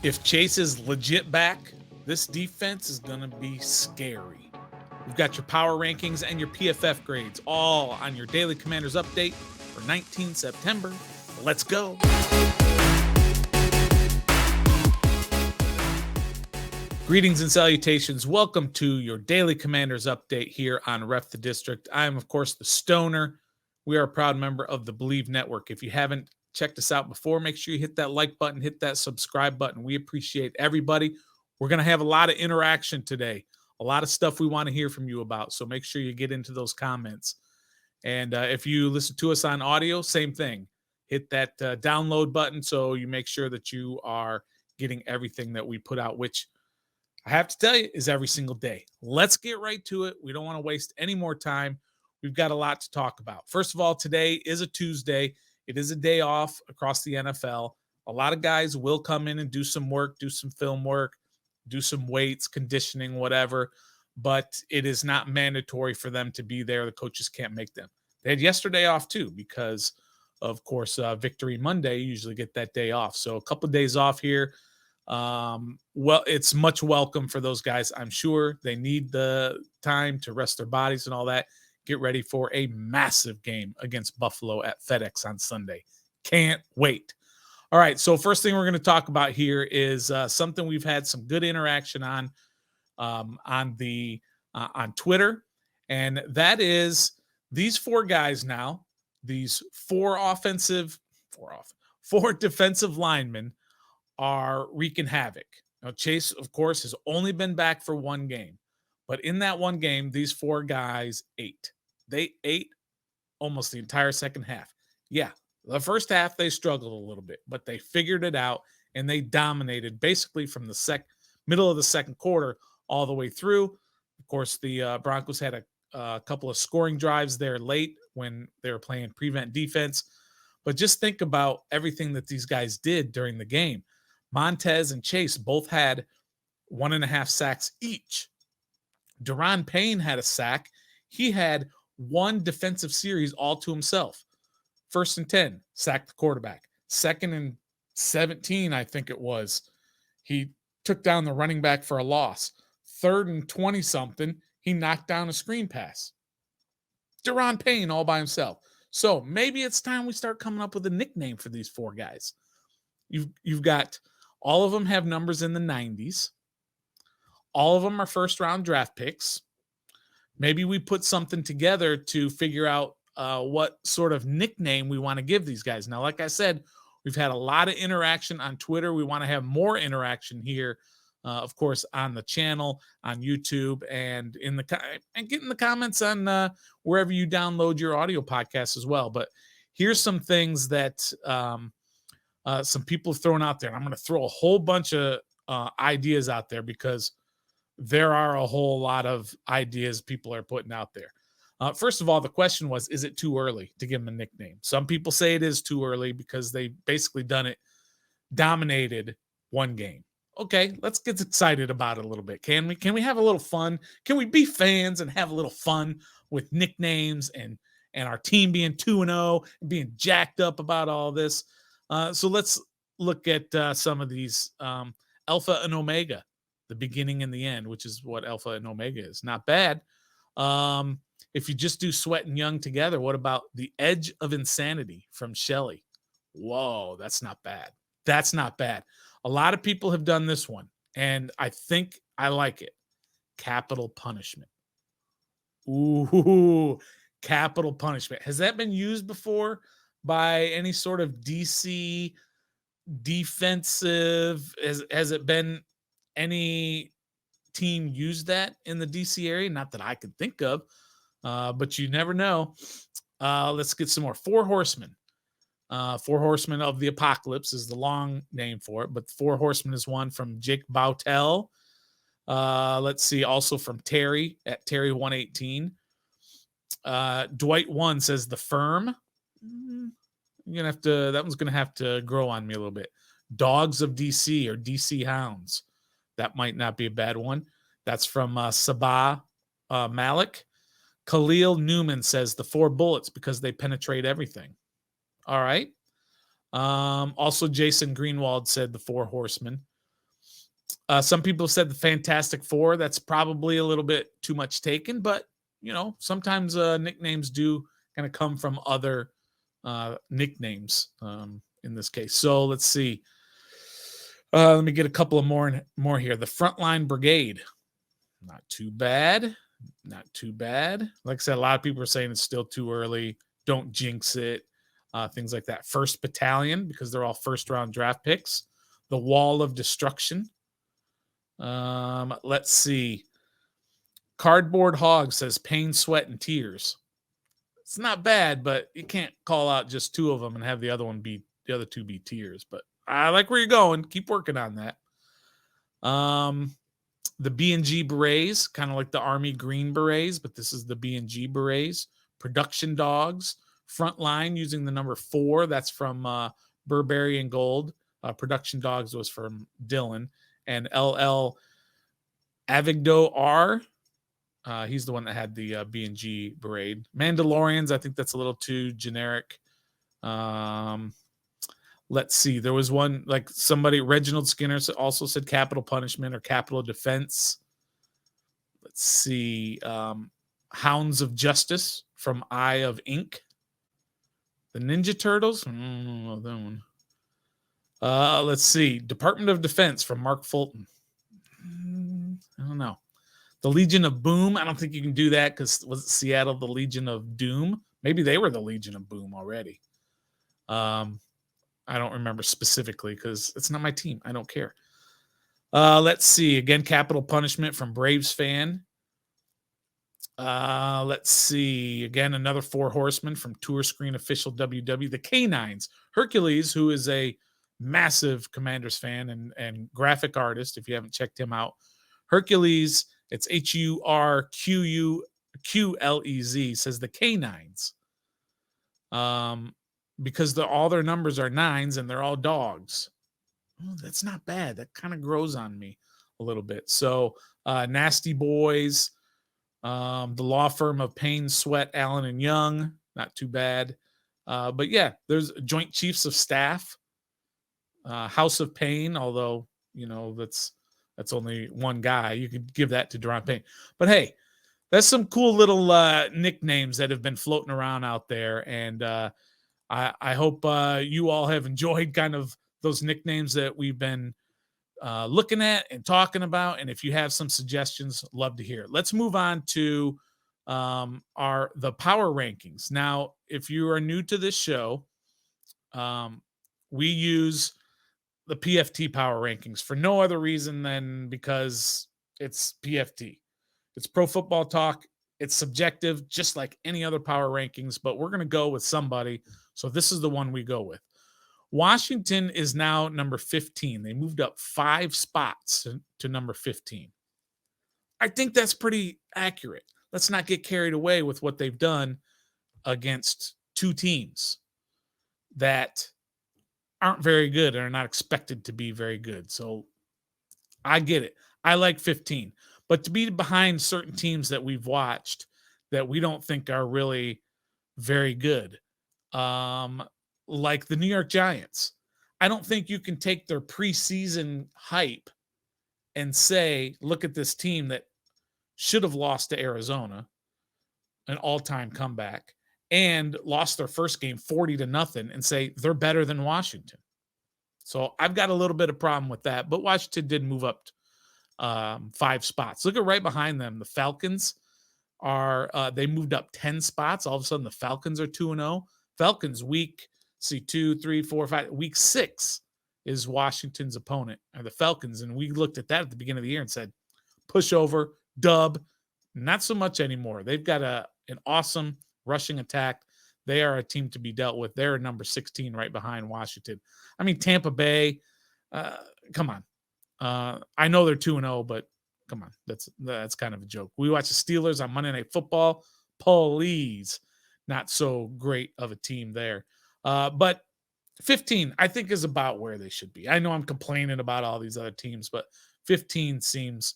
If Chase is legit back, this defense is going to be scary. We've got your power rankings and your PFF grades all on your Daily Commanders update for 19 September. Let's go. Greetings and salutations. Welcome to your Daily Commanders update here on Ref the District. I am, of course, the Stoner. We are a proud member of the Believe Network. If you haven't checked us out before, make sure you hit that like button, hit that subscribe button. We appreciate everybody. We're going to have a lot of interaction today, a lot of stuff we want to hear from you about. So make sure you get into those comments. And if you listen to us on audio, same thing. Hit that download button so you make sure that you are getting everything that we put out, which I have to tell you is every single day. Let's get right to it. We don't want to waste any more time. We've got a lot to talk about. First of all, today is a Tuesday. It is a day off across the NFL. A lot of guys will come in and do some work, do some film work, do some weights, conditioning, whatever, but it is not mandatory for them to be there. The coaches can't make them. They had yesterday off too because, of course, Victory Monday, you usually get that day off. So a couple of days off here. Well, it's much welcome for those guys. I'm sure they need the time to rest their bodies and all that. Get ready for a massive game against Buffalo at FedEx on Sunday. Can't wait. All right. So first thing we're going to talk about here is something we've had some good interaction on Twitter. And that is these four guys now, these four defensive linemen are wreaking havoc. Now, Chase, of course, has only been back for one game. But in that one game, these four guys ate. They ate almost the entire second half. Yeah, the first half, they struggled a little bit, but they figured it out, and they dominated basically from the middle of the second quarter all the way through. Of course, the Broncos had a couple of scoring drives there late when they were playing prevent defense. But just think about everything that these guys did during the game. Montez and Chase both had 1.5 sacks each. Daron Payne had a sack. He had one defensive series all to himself. 1st and 10, sacked the quarterback. 2nd and 17, I think it was, he took down the running back for a loss. 3rd and 20-something, he knocked down a screen pass. Daron Payne all by himself. So maybe it's time we start coming up with a nickname for these four guys. You've got all of them have numbers in the 90s. All of them are first-round draft picks. Maybe we put something together to figure out what sort of nickname we want to give these guys. Now, like I said, we've had a lot of interaction on Twitter. We want to have more interaction here, of course, on the channel, on YouTube, and get in the comments on wherever you download your audio podcasts as well. But here's some things that some people have thrown out there. I'm going to throw a whole bunch of ideas out there because there are a whole lot of ideas people are putting out there. First of all, the question was, is it too early to give them a nickname? Some people say it is too early because they basically dominated one game. Okay, let's get excited about it a little bit. Can we have a little fun? Can we be fans and have a little fun with nicknames and our team being 2-0 and being jacked up about all this? So let's look at some of these. Alpha and Omega, the beginning and the end, which is what Alpha and Omega is. Not bad. If you just do Sweat and Young together, what about The Edge of Insanity from Shelley? Whoa, that's not bad. That's not bad. A lot of people have done this one, and I think I like it. Capital Punishment. Ooh, Capital Punishment. Has that been used before by any sort of DC defensive? Has it been any team use that in the DC area? Not that I could think of, but you never know. Let's get some more. Four Horsemen. Four Horsemen of the Apocalypse is the long name for it, but Four Horsemen is one from Jake Bautel. Let's see, also from Terry at Terry 118. Dwight 1 says The Firm. That one's gonna have to grow on me a little bit. Dogs of DC or DC Hounds. That might not be a bad one. That's from Sabah Malik. Khalil Newman says The Four Bullets because they penetrate everything. All right. Also, Jason Greenwald said The Four Horsemen. Some people said the Fantastic Four. That's probably a little bit too much taken, but sometimes nicknames do kind of come from other nicknames in this case. So let's see. Let me get a couple of more here. The Frontline Brigade. Not too bad. Not too bad. Like I said, a lot of people are saying it's still too early. Don't jinx it. Things like that. First Battalion, because they're all first-round draft picks. The Wall of Destruction. Let's see. Cardboard Hog says pain, sweat, and tears. It's not bad, but you can't call out just two of them and have the other two be tears. But I like where you're going. Keep working on that. The B&G Berets, kind of like the Army Green Berets, but this is the B&G Berets. Production Dogs, Frontline using the number 4. That's from Burberry and Gold. Production Dogs was from Dylan. And LL Avigdo R. He's the one that had the B&G Beret. Mandalorians, I think that's a little too generic. Let's see. There was one, like somebody, Reginald Skinner also said capital punishment or capital defense. Let's see. Hounds of Justice from Eye of Ink. The Ninja Turtles. I don't know that one. Let's see. Department of Defense from Mark Fulton. I don't know. The Legion of Boom. I don't think you can do that because was it Seattle the Legion of Doom? Maybe they were the Legion of Boom already. I don't remember specifically because it's not my team. I don't care. Let's see. Again, capital punishment from Braves fan. Let's see. Again, another 4 horsemen from Tour Screen Official WW. The Canines. Hercules, who is a massive Commanders fan and graphic artist, if you haven't checked him out. Hercules, it's HURQULEZ, says the Canines. Because all their numbers are 9s and they're all dogs. Oh, that's not bad. That kind of grows on me a little bit. So Nasty Boys, the law firm of Payne, Sweat, Allen, and Young. Not too bad. But yeah, there's Joint Chiefs of Staff. House of Payne, although, that's only one guy. You could give that to Daron Payne. But hey, that's some cool little nicknames that have been floating around out there. And I hope you all have enjoyed kind of those nicknames that we've been looking at and talking about. And if you have some suggestions, love to hear. Let's move on to the power rankings. Now, if you are new to this show, we use the PFT power rankings for no other reason than because it's PFT. It's Pro Football Talk. It's subjective, just like any other power rankings, but we're going to go with somebody. So this is the one we go with. Washington is now number 15. They moved up 5 spots to number 15. I think that's pretty accurate. Let's not get carried away with what they've done against 2 teams that aren't very good and are not expected to be very good. So I get it. I like 15. But to be behind certain teams that we've watched that we don't think are really very good, like the New York Giants, I don't think you can take their preseason hype and say, look at this team that should have lost to Arizona, an all-time comeback, and lost their first game 40-0 and say they're better than Washington. So I've got a little bit of problem with that, but Washington did move up 5 spots. Look at right behind them. The Falcons they moved up 10 spots. All of a sudden the Falcons are 2-0. Falcons week 2, 3, 4, 5. Week 6 is Washington's opponent, or the Falcons. And we looked at that at the beginning of the year and said, pushover, dub. Not so much anymore. They've got an awesome rushing attack. They are a team to be dealt with. They're number 16 right behind Washington. I mean, Tampa Bay, come on. I know they're 2-0, but come on. That's kind of a joke. We watch the Steelers on Monday Night Football. Please, not so great of a team there. But 15, I think, is about where they should be. I know I'm complaining about all these other teams, but 15 seems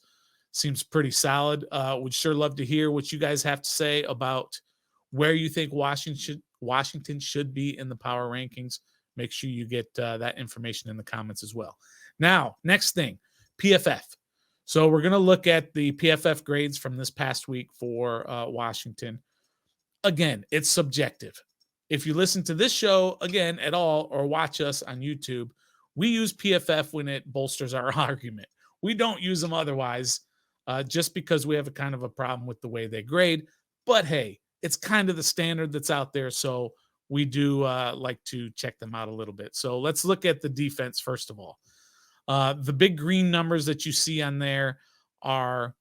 pretty solid. Would sure love to hear what you guys have to say about where you think Washington should be in the power rankings. Make sure you get that information in the comments as well. Now, next thing, PFF. So we're going to look at the PFF grades from this past week for Washington. Again, it's subjective. If you listen to this show again at all or watch us on YouTube, we use PFF when it bolsters our argument. We don't use them otherwise, just because we have a kind of a problem with the way they grade. But hey, it's kind of the standard that's out there, so we do like to check them out a little bit. So let's look at the defense first of all. The big green numbers that you see on there are,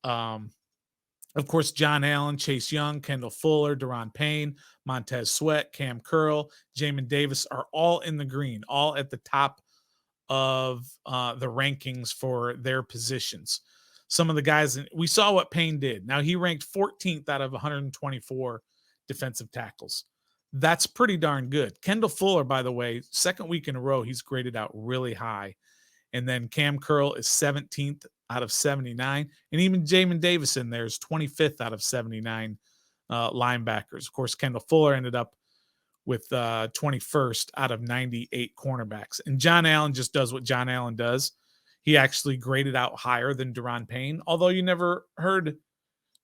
of course, John Allen, Chase Young, Kendall Fuller, Daron Payne, Montez Sweat, Cam Curl, Jamin Davis are all in the green, all at the top of the rankings for their positions. Some of the guys, we saw what Payne did. Now, he ranked 14th out of 124 defensive tackles. That's pretty darn good. Kendall Fuller, by the way, second week in a row, he's graded out really high. And then Cam Curl is 17th out of 79. And even Jamin Davis in there is 25th out of 79 linebackers. Of course, Kendall Fuller ended up with 21st out of 98 cornerbacks. And John Allen just does what John Allen does. He actually graded out higher than Daron Payne, although you never heard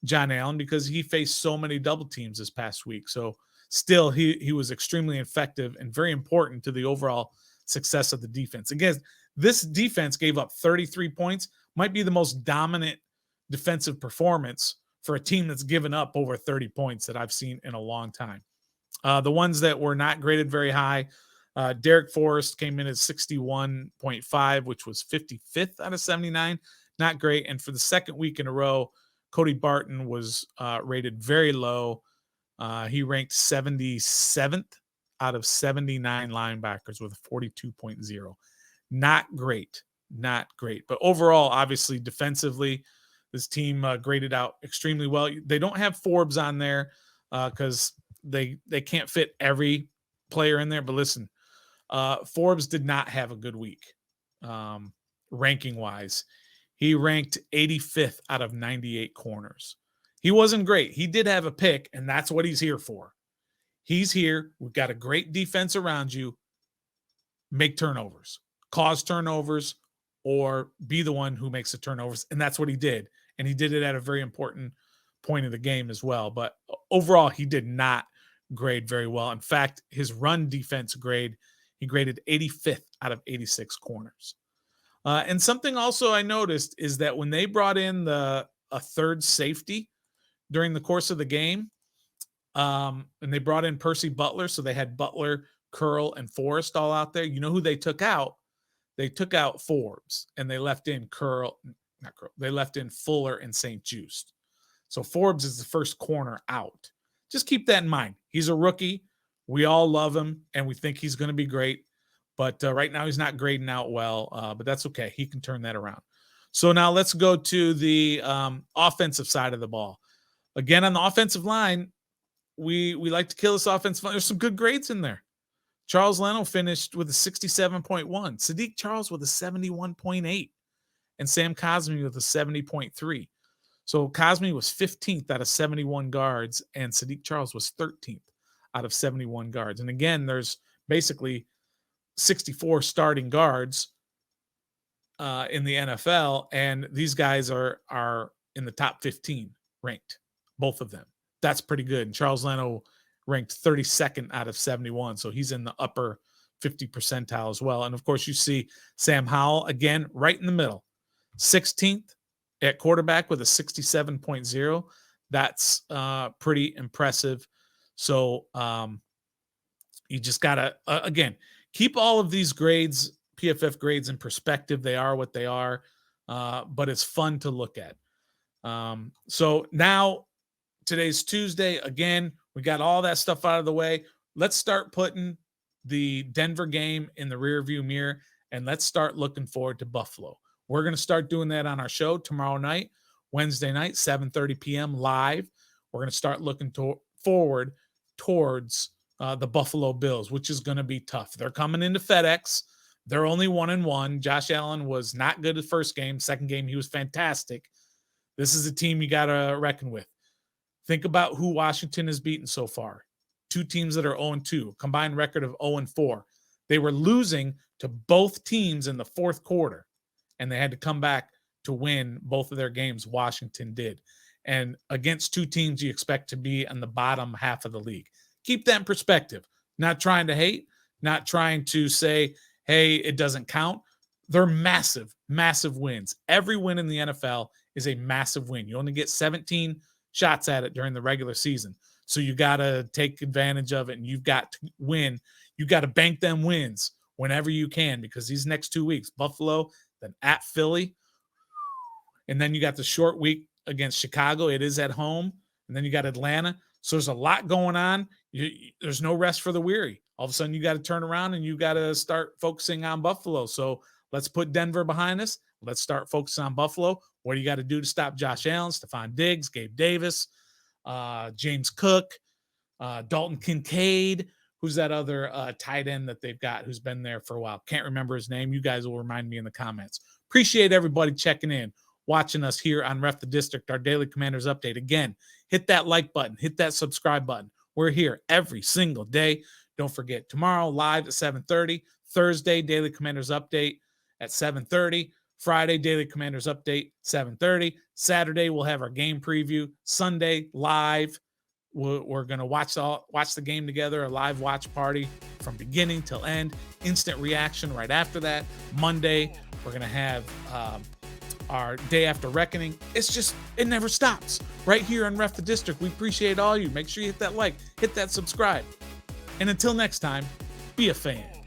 John Allen because he faced so many double teams this past week. So still, he was extremely effective and very important to the overall success of the defense. Again, this defense gave up 33 points, might be the most dominant defensive performance for a team that's given up over 30 points that I've seen in a long time. The ones that were not graded very high, Derek Forrest came in at 61.5, which was 55th out of 79. Not great. And for the second week in a row, Cody Barton was rated very low. He ranked 77th out of 79 linebackers with a 42.0. Not great. Not great. But overall, obviously, defensively, this team graded out extremely well. They don't have Forbes on there because they can't fit every player in there. But listen, Forbes did not have a good week ranking-wise. He ranked 85th out of 98 corners. He wasn't great. He did have a pick, and that's what he's here for. He's here. We've got a great defense around you. Make turnovers, cause turnovers, or be the one who makes the turnovers. And that's what he did. And he did it at a very important point of the game as well. But overall, he did not grade very well. In fact, his run defense grade, he graded 85th out of 86 corners. And something also I noticed is that when they brought in a third safety during the course of the game, and they brought in Percy Butler, so they had Butler, Curl, and Forrest all out there. You know who they took out? They took out Forbes, and they left in they left in Fuller and St. Just. So Forbes is the first corner out. Just keep that in mind. He's a rookie. We all love him, and we think he's going to be great. But right now he's not grading out well, but that's okay. He can turn that around. So now let's go to the offensive side of the ball. Again, on the offensive line, we like to kill this offensive line. There's some good grades in there. Charles Leno finished with a 67.1. Sadiq Charles with a 71.8. And Sam Cosmi with a 70.3. So Cosmi was 15th out of 71 guards, and Sadiq Charles was 13th out of 71 guards. And again, there's basically 64 starting guards in the NFL, and these guys are in the top 15 ranked, both of them. That's pretty good. And Charles Leno ranked 32nd out of 71, so he's in the upper 50 percentile as well. And of course, you see Sam Howell again right in the middle, 16th at quarterback with a 67.0. That's pretty impressive. So you just gotta again keep all of these grades, PFF grades, in perspective. They are what they are, but it's fun to look at. So now today's Tuesday. Again, we got all that stuff out of the way. Let's start putting the Denver game in the rearview mirror, and let's start looking forward to Buffalo. We're going to start doing that on our show tomorrow night, Wednesday night, 7:30 p.m. live. We're going to start looking forward towards the Buffalo Bills, which is going to be tough. They're coming into FedEx. They're only 1-1. Josh Allen was not good the first game. Second game, he was fantastic. This is a team you got to reckon with. Think about who Washington has beaten so far. Two teams that are 0-2, combined record of 0-4. They were losing to both teams in the fourth quarter. and they had to come back to win both of their games. Washington did. And against two teams you expect to be in the bottom half of the league. Keep that in perspective. Not trying to hate, not trying to say, hey, it doesn't count. They're massive, massive wins. Every win in the NFL is a massive win. You only get 17 shots at it during the regular season. So you got to take advantage of it, and you've got to win. You got to bank them wins whenever you can, because these next 2 weeks, Buffalo, then at Philly, and then you got the short week against Chicago. It is at home, and then you got Atlanta. So there's a lot going on. There's no rest for the weary. All of a sudden, you got to turn around and you got to start focusing on Buffalo. So let's put Denver behind us. Let's start focusing on Buffalo. What do you got to do to stop Josh Allen, Stephon Diggs, Gabe Davis, James Cook, Dalton Kincaid? Who's that other tight end that they've got who's been there for a while? Can't remember his name. You guys will remind me in the comments. Appreciate everybody checking in, watching us here on Ref the District, our daily Commanders update. Again, hit that like button, hit that subscribe button. We're here every single day. Don't forget, tomorrow live at 7:30, Thursday daily Commanders update at 7:30, Friday daily Commanders update 7:30, Saturday we'll have our game preview, Sunday live. We're going to watch the game together, a live watch party from beginning till end, instant reaction right after that. Monday, we're going to have our day after reckoning. It never stops right here on Ref the District. We appreciate all you. Make sure you hit that like, hit that subscribe. And until next time, be a fan.